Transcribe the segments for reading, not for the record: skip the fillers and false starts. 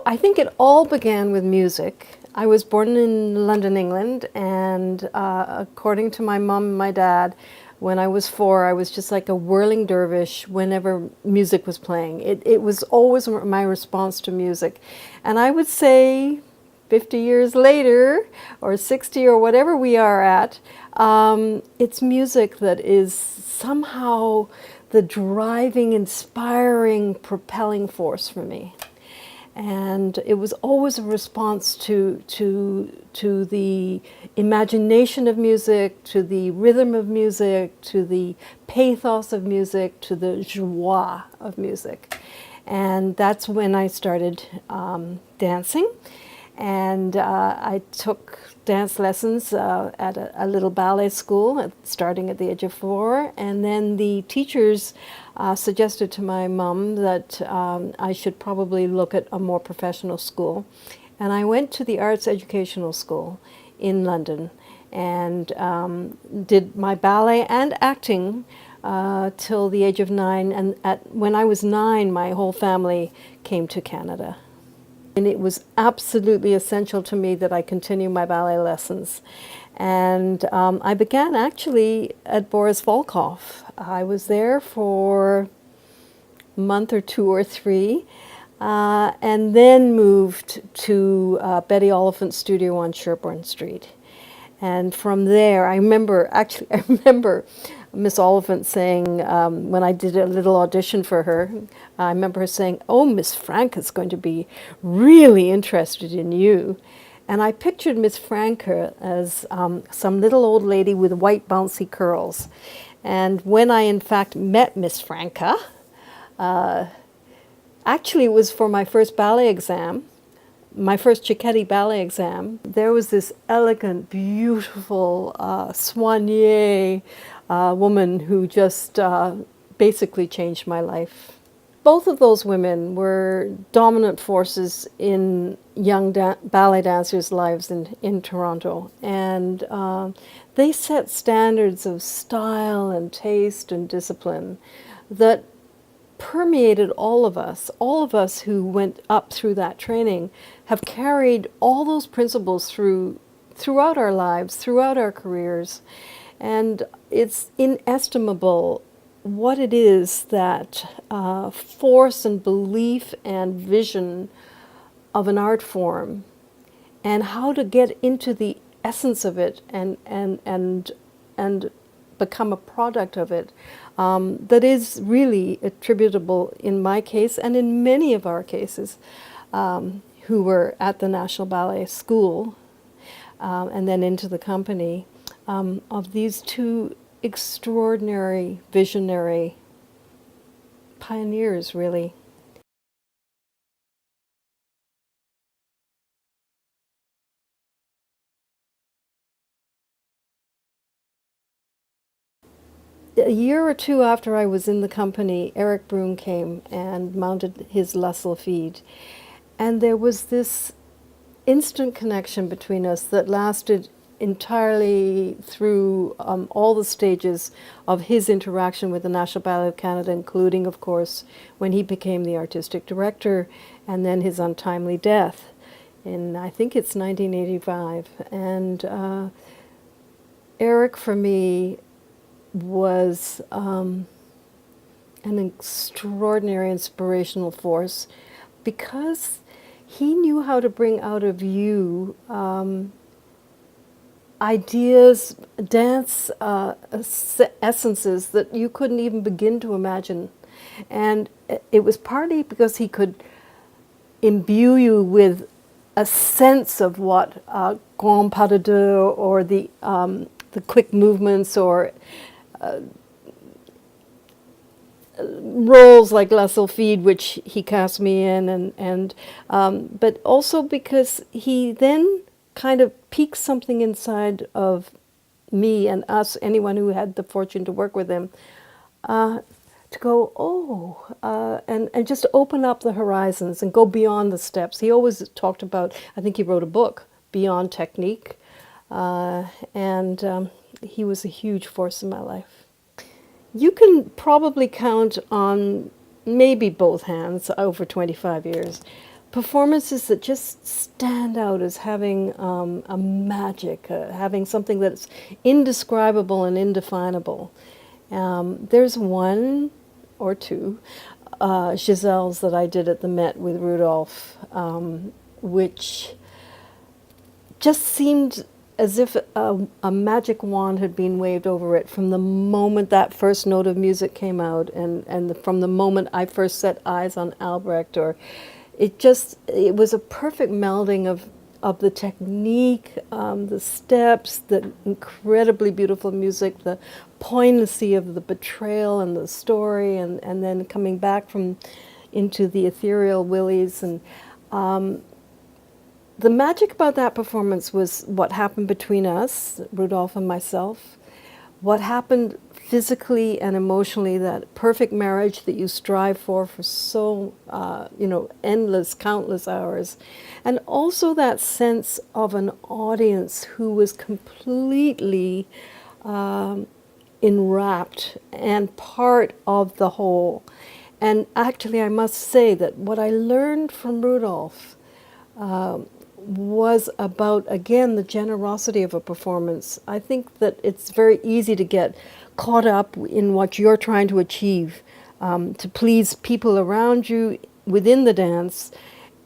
I think it all began with music. I was born in London, England, and according to my mom and my dad, when I was 4, I was just like a whirling dervish whenever music was playing. It was always my response to music. And I would say 50 years later, or 60, or whatever we are at, it's music that is somehow the driving, inspiring, propelling force for me. And it was always a response to the imagination of music, to the rhythm of music, to the pathos of music, to the joie of music. And that's when I started dancing. And I took dance lessons at a little ballet school, starting at the age of 4. And then the teachers suggested to my mom that I should probably look at a more professional school. And I went to the Arts Educational School in London and did my ballet and acting till the age of 9. And when I was 9, my whole family came to Canada. And it was absolutely essential to me that I continue my ballet lessons. And I began actually at Boris Volkoff. I was there for a month or 2 or 3, and then moved to Betty Oliphant's studio on Sherbourne Street. And from there, I remember Miss Oliphant saying, when I did a little audition for her, I remember her saying, "Oh, Miss Franca's going to be really interested in you." And I pictured Miss Franca as some little old lady with white bouncy curls. And when I in fact met Miss Franca, actually it was for my first ballet exam, my first Cicchetti ballet exam. There was this elegant, beautiful, soignée woman who just basically changed my life. Both of those women were dominant forces in young ballet dancers' lives in Toronto. And they set standards of style and taste and discipline that permeated all of us who went up through that training have carried all those principles throughout our lives, throughout our careers. And it's inestimable what it is that force and belief and vision of an art form, and how to get into the essence of it and become a product of it, that is really attributable in my case and in many of our cases who were at the National Ballet School and then into the company, of these two extraordinary, visionary pioneers, really. A year or 2 after I was in the company, Eric Broom came and mounted his La Sylphide. And there was this instant connection between us that lasted entirely through all the stages of his interaction with the National Ballet of Canada, including, of course, when he became the artistic director, and then his untimely death in, I think it's 1985. And Eric, for me, was an extraordinary inspirational force because he knew how to bring out of you ideas, dance essences that you couldn't even begin to imagine. And it was partly because he could imbue you with a sense of what grand pas de deux, or the quick movements, or roles like La Sylphide, which he cast me in, but also because he then kind of piqued something inside of me and us, anyone who had the fortune to work with him, to go, and just open up the horizons and go beyond the steps. He always talked about, I think he wrote a book, Beyond Technique, and he was a huge force in my life. You can probably count on maybe both hands over 25 years, performances that just stand out as having a magic, having something that's indescribable and indefinable. There's one or two Giselles that I did at the Met with Rudolph, which just seemed as if a magic wand had been waved over it from the moment that first note of music came out, and from the moment I first set eyes on Albrecht. Or it was a perfect melding of the technique, the steps, the incredibly beautiful music, the poignancy of the betrayal and the story, and then coming back into the ethereal willies. And the magic about that performance was what happened between us, Rudolph and myself, what happened physically and emotionally, that perfect marriage that you strive for so, endless, countless hours. And also that sense of an audience who was completely enwrapped and part of the whole. And actually, I must say that what I learned from Rudolph was about, again, the generosity of a performance. I think that it's very easy to get caught up in what you're trying to achieve, to please people around you within the dance.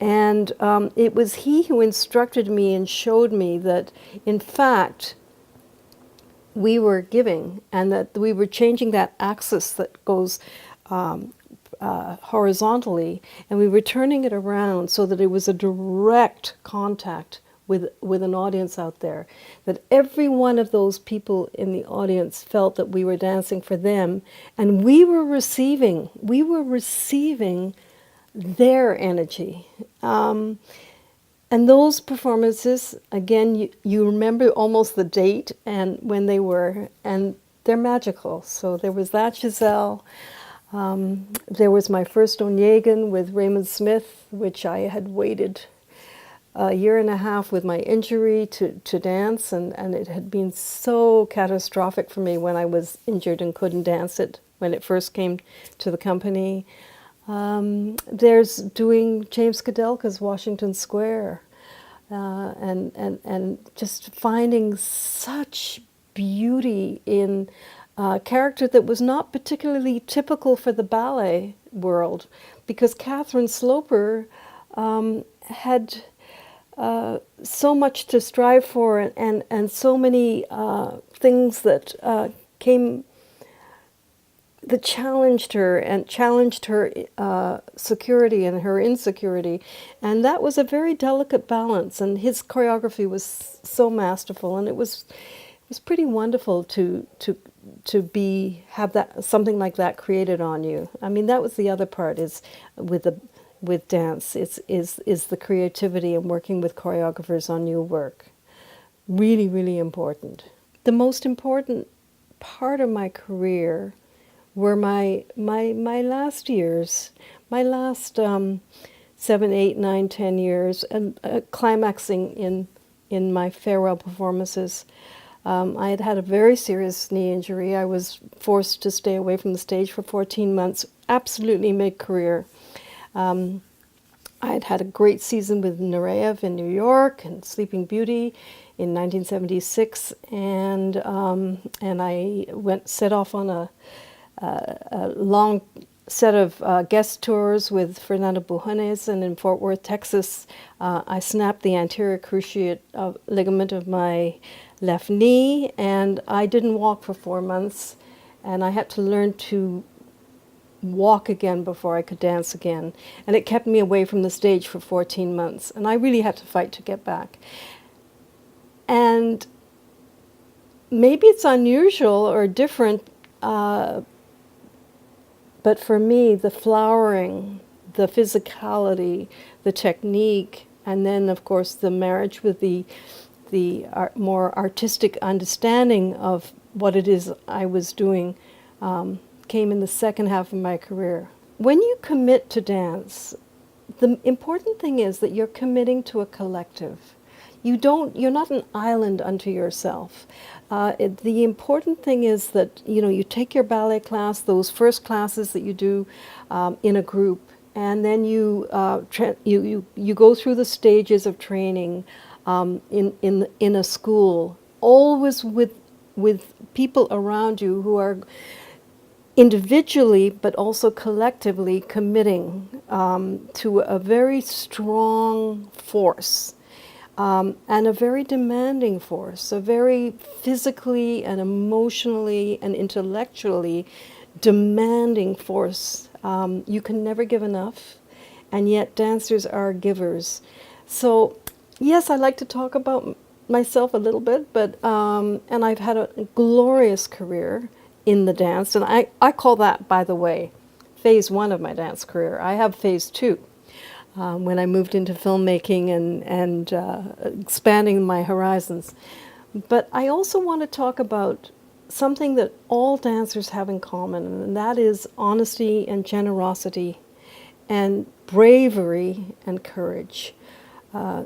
And it was he who instructed me and showed me that, in fact, we were giving, and that we were changing that axis that goes horizontally, and we were turning it around so that it was a direct contact with an audience out there, that every one of those people in the audience felt that we were dancing for them, and we were receiving their energy. And those performances, again, you remember almost the date and when they were, and they're magical. So there was that Giselle. There was my first Onegin with Raymond Smith, which I had waited a year and a half with my injury to dance, and it had been so catastrophic for me when I was injured and couldn't dance it when it first came to the company. There's doing James Kudelka's Washington Square, and just finding such beauty in a character that was not particularly typical for the ballet world, because Catherine Sloper had so much to strive for, and so many things that came that challenged her security and her insecurity, and that was a very delicate balance. And his choreography was so masterful, and it was pretty wonderful to have that, something like that created on you. I mean, that was the other part, is with dance. Is the creativity and working with choreographers on new work. Really, really important. The most important part of my career were my last years, my last 7, 8, 9, 10 years, and climaxing in my farewell performances. I had a very serious knee injury. I was forced to stay away from the stage for 14 months, absolutely mid-career. I had a great season with Nureyev in New York and Sleeping Beauty in 1976, and I set off on a long set of guest tours with Fernando Bujones, and in Fort Worth, Texas, I snapped the anterior cruciate ligament of my left knee, and I didn't walk for 4 months, and I had to learn to walk again before I could dance again, and it kept me away from the stage for 14 months, and I really had to fight to get back. And maybe it's unusual or different, but for me, the flowering, the physicality, the technique, and then, of course, the marriage with the more artistic understanding of what it is I was doing came in the second half of my career. When you commit to dance, the important thing is that you're committing to a collective. You're not an island unto yourself. The important thing is that you take your ballet class, those first classes that you do in a group, and then you go through the stages of training in a school, always with people around you who are individually but also collectively committing to a very strong force. And a very demanding force, a very physically and emotionally and intellectually demanding force. You can never give enough, and yet dancers are givers. So, yes, I like to talk about myself a little bit, but and I've had a glorious career in the dance, and I call that, by the way, phase one of my dance career. I have phase two. When I moved into filmmaking and expanding my horizons. But I also want to talk about something that all dancers have in common, and that is honesty and generosity and bravery and courage.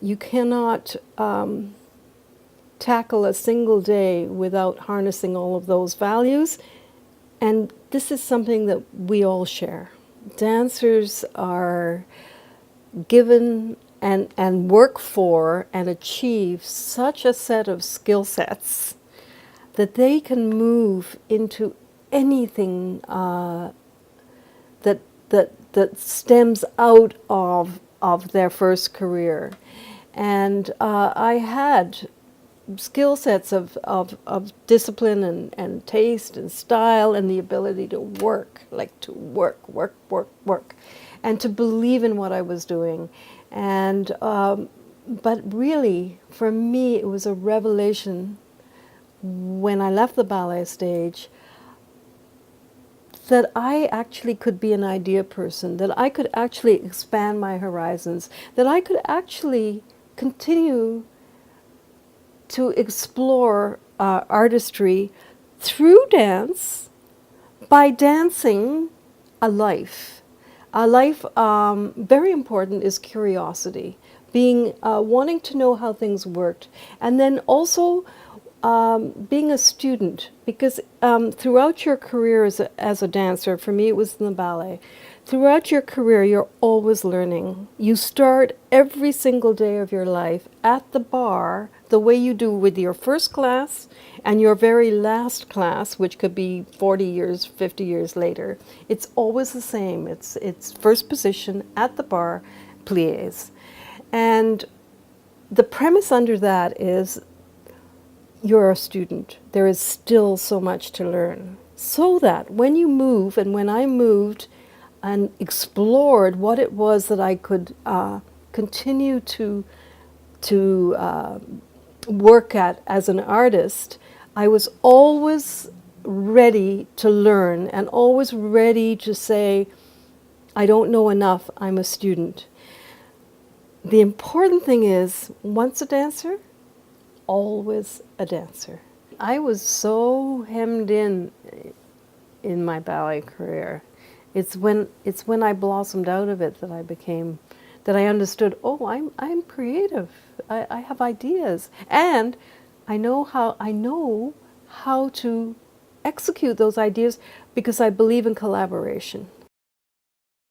You cannot tackle a single day without harnessing all of those values, and this is something that we all share. Dancers are given and work for and achieve such a set of skill sets that they can move into anything that stems out of their first career. And I had skill sets of discipline and taste and style and the ability to work, and to believe in what I was doing. And but really, for me, it was a revelation when I left the ballet stage that I actually could be an idea person, that I could actually expand my horizons, that I could actually continue to explore artistry through dance by dancing a life. A life, very important, is curiosity, being wanting to know how things worked, and then also being a student, because throughout your career as a dancer, for me it was in the ballet, throughout your career you're always learning. You start every single day of your life at the bar the way you do with your first class and your very last class, which could be 40 years, 50 years later. It's always the same. It's first position at the bar, pliés. And the premise under that is you're a student. There is still so much to learn. So that when you move, and when I moved and explored what it was that I could continue to work at as an artist, I was always ready to learn and always ready to say, I don't know enough, I'm a student. The important thing is, once a dancer, always a dancer. I was so hemmed in my ballet career. It's when I blossomed out of it that I understood, oh, I'm creative. I have ideas, and I know how to execute those ideas because I believe in collaboration.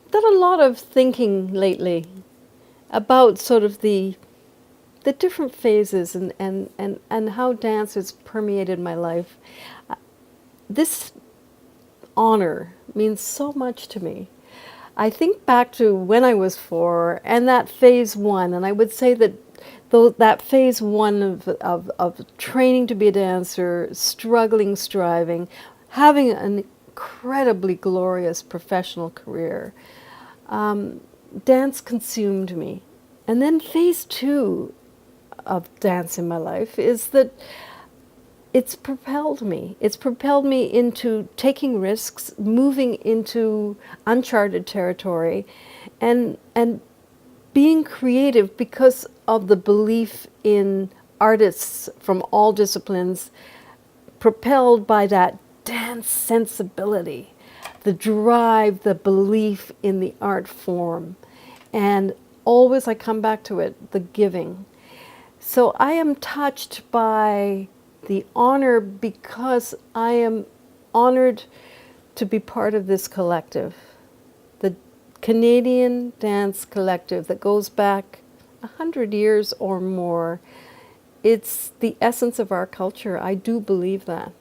I've done a lot of thinking lately about sort of the different phases and how dance has permeated my life. This honor means so much to me. I think back to when I was 4 and that phase 1, and I would say that that phase 1 of training to be a dancer, struggling, striving, having an incredibly glorious professional career, dance consumed me. And then phase 2 of dance in my life is that it's propelled me. It's propelled me into taking risks, moving into uncharted territory, and being creative because of the belief in artists from all disciplines, propelled by that dance sensibility, the drive, the belief in the art form. And always I come back to it, the giving. So I am touched by the honor because I am honored to be part of this collective. The Canadian dance collective that goes back 100 years or more. It's the essence of our culture. I do believe that.